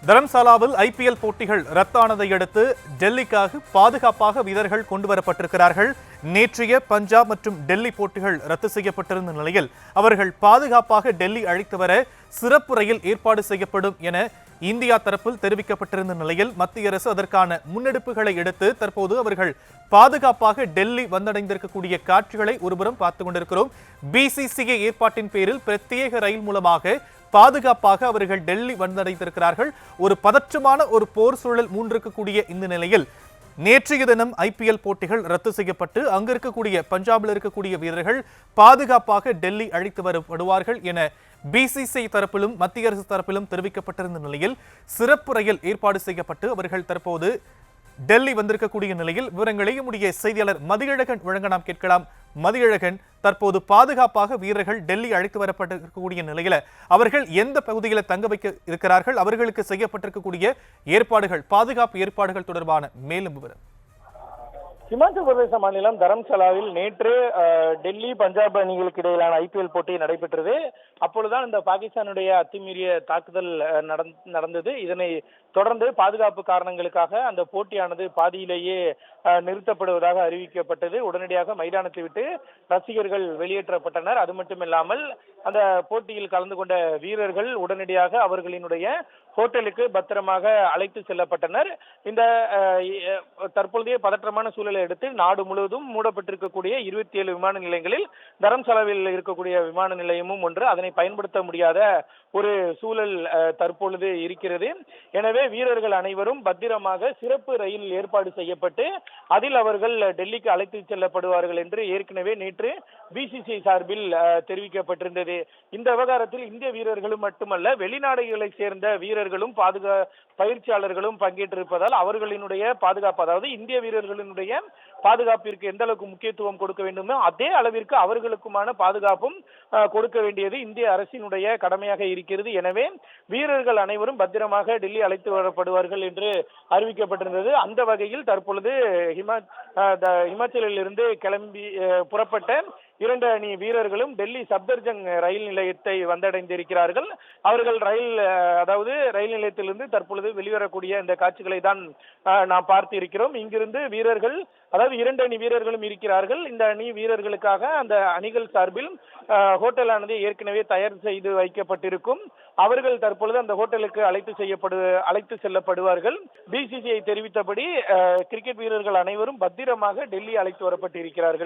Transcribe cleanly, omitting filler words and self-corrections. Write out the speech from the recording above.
தரம்சாலாவில் IPL போட்டிகள் ரத்தானதை அடுத்து டெல்லிக்காக பாதுகாப்பாக வீரர்கள் கொண்டுவரப்பட்டிருக்கிறார்கள். நேற்றைய பஞ்சாப் மற்றும் டெல்லி போட்டிகள் ரத்து செய்யப்பட்டிருந்த நிலையில் அவர்கள் பாதுகாப்பாக டெல்லி அழைத்து வர சிறப்பு ரயில் ஏற்பாடு செய்யப்படும் என இந்தியா தரப்பில் தெரிவிக்கப்பட்டிருந்த நிலையில் மத்திய அரசு அதற்கான முன்னெடுப்புகளை எடுத்து தற்போது அவர்கள் பாதுகாப்பாக டெல்லி வந்தடைந்திருக்கக்கூடிய காட்சிகளை ஒருபுறம் பார்த்துக் கொண்டிருக்கிறோம். பிசிசிஐ ஏற்பாட்டின் பேரில் பிரத்யேக ரயில் மூலமாக பாதுகாப்பாக அவர்கள் டெல்லி வந்தடைந்திருக்கிறார்கள். ஒரு பதற்றமான ஒரு போர் சூழல் மூன்றிருக்கக்கூடிய இந்த நிலையில் நேற்றைய தினம் ஐபிஎல் போட்டிகள் ரத்து செய்யப்பட்டு அங்கு இருக்கக்கூடிய பஞ்சாபில் இருக்கக்கூடிய வீரர்கள் பாதுகாப்பாக டெல்லி அழைத்து வரப்படுவார்கள் என பிசிசிஐ தரப்பிலும் மத்திய அரசு தரப்பிலும் தெரிவிக்கப்பட்டிருந்த நிலையில் சிறப்பு ரயில் ஏற்பாடு செய்யப்பட்டு அவர்கள் தற்போது டெல்லி வந்திருக்கக்கூடிய நிலையில் விவரங்களை நம்முடைய செய்தியாளர் மதியழகன் வழங்க நாம் கேட்கலாம். மதியழகன், தற்போது பாதுகாப்பாக வீரர்கள் டெல்லி அழைத்து வரப்பட்டிருக்கக்கூடிய நிலையில அவர்கள் எந்த பகுதியில தங்க வைக்க இருக்கிறார்கள், அவர்களுக்கு செய்யப்பட்டிருக்கக்கூடிய ஏற்பாடுகள், பாதுகாப்பு ஏற்பாடுகள் தொடர்பான மேலும் விவரம். இமாச்சல பிரதேச மாநிலம் தரம்சாலாவில் நேற்று டெல்லி பஞ்சாப் அணிகளுக்கு இடையிலான ஐபிஎல் போட்டி நடைபெற்றது. அப்பொழுதுதான் இந்த பாகிஸ்தானுடைய அத்துமீறிய தாக்குதல் நடந்தது. இதனை தொடர்ந்து பாதுகாப்பு காரணங்களுக்காக அந்த போட்டியானது பாதியிலேயே நிறுத்தப்படுவதாக அறிவிக்கப்பட்டது. உடனடியாக மைதானத்தை விட்டு ரசிகர்கள் வெளியேற்றப்பட்டனர். அது மட்டுமில்லாமல் அந்த போட்டியில் கலந்து கொண்ட வீரர்கள் உடனடியாக அவர்களினுடைய ஹோட்டலுக்கு பத்திரமாக அழைத்து செல்லப்பட்டனர். இந்த தற்பொழுதைய பதற்றமான சூழலை அடுத்து நாடு முழுவதும் மூடப்பட்டிருக்கக்கூடிய 27 விமான நிலையங்களில் தரம்சாலாவில் இருக்கக்கூடிய விமான நிலையமும் ஒன்று. அதனை பயன்படுத்த முடியாத ஒரு சூழல் தற்பொழுது இருக்கிறது. எனவே வீரர்கள் அனைவரும் பத்திரமாக சிறப்பு ரயில் ஏற்பாடு செய்யப்பட்டு அதில் அவர்கள் டெல்லிக்கு அழைத்து செல்லப்படுவார்கள் என்று ஏற்கனவே நேற்று பிசிசிஐ சார்பில் தெரிவிக்கப்பட்டிருந்தது. இந்த விவகாரத்தில் இந்திய வீரர்களும் மட்டுமல்ல, வெளிநாடுகளை சேர்ந்த வீரர்களும் பயிற்சியாளர்களும் பங்கேற்றிருப்பதால் அவர்களினுடைய பாதுகாப்பு, அதாவது இந்திய வீரர்களினுடைய பாதுகாப்பிற்கு எந்த அளவுக்கு முக்கியத்துவம் கொடுக்க வேண்டுமோ அதே அளவிற்கு அவர்களுக்குமான பாதுகாப்பும் கொடுக்க வேண்டியது இந்திய அரசினுடைய கடமையாக இருக்கிறது. எனவே வீரர்கள் அனைவரும் பத்திரமாக டெல்லி அழைத்து வரப்படுவார்கள் என்று அறிவிக்கப்பட்டிருந்தது. அந்த வகையில் தற்பொழுது ஹிமாச்சலில் இருந்து கிளம்பி புறப்பட்ட 2 அணி வீரர்களும் டெல்லி சப்தர்ஜங் ரயில் நிலையத்தை வந்தடைந்திருக்கிறார்கள். அவர்கள் ரயில் நிலையத்திலிருந்து தற்பொழுது வெளிவரக்கூடிய இந்த காட்சிகளை தான் நாம் பார்த்து இருக்கிறோம். இங்கிருந்து வீரர்கள், அதாவது 2 அணி வீரர்களும் இருக்கிறார்கள். இந்த அணி வீரர்களுக்காக அந்த அணிகள் சார்பில் ஹோட்டலானது ஏற்கனவே தயார் செய்து வைக்கப்பட்டிருக்கும். அவர்கள் தற்பொழுது அந்த ஹோட்டலுக்கு அழைத்து செல்லப்படுவார்கள். பிசிசிஐ தெரிவித்தபடி கிரிக்கெட் வீரர்கள் அனைவரும் பத்திரமாக டெல்லி அழைத்து வரப்பட்டிருக்கிறார்கள்.